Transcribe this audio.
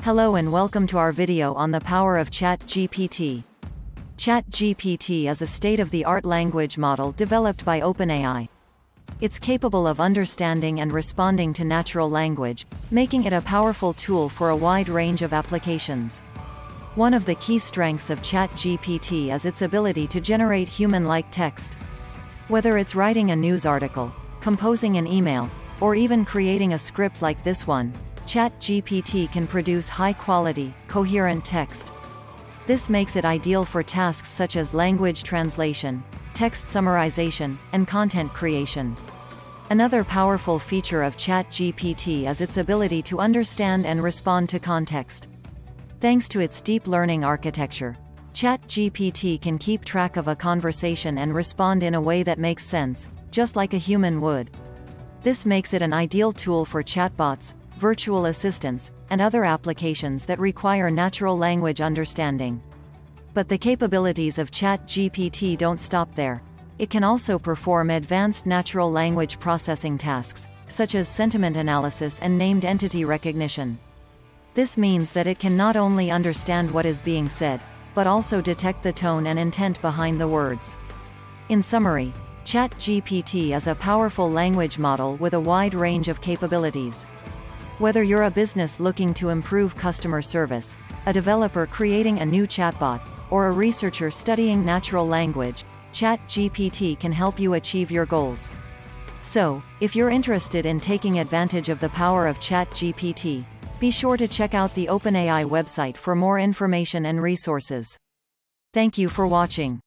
Hello and welcome to our video on the power of ChatGPT. ChatGPT is a state-of-the-art language model developed by OpenAI. It's capable of understanding and responding to natural language, making it a powerful tool for a wide range of applications. One of the key strengths of ChatGPT is its ability to generate human-like text. Whether it's writing a news article, composing an email, or even creating a script like this one, ChatGPT can produce high-quality, coherent text. This makes it ideal for tasks such as language translation, text summarization, and content creation. Another powerful feature of ChatGPT is its ability to understand and respond to context. Thanks to its deep learning architecture, ChatGPT can keep track of a conversation and respond in a way that makes sense, just like a human would. This makes it an ideal tool for chatbots, virtual assistants, and other applications that require natural language understanding. But the capabilities of ChatGPT don't stop there. It can also perform advanced natural language processing tasks, such as sentiment analysis and named entity recognition. This means that it can not only understand what is being said, but also detect the tone and intent behind the words. In summary, ChatGPT is a powerful language model with a wide range of capabilities. Whether you're a business looking to improve customer service, a developer creating a new chatbot, or a researcher studying natural language, ChatGPT can help you achieve your goals. So, if you're interested in taking advantage of the power of ChatGPT, be sure to check out the OpenAI website for more information and resources. Thank you for watching.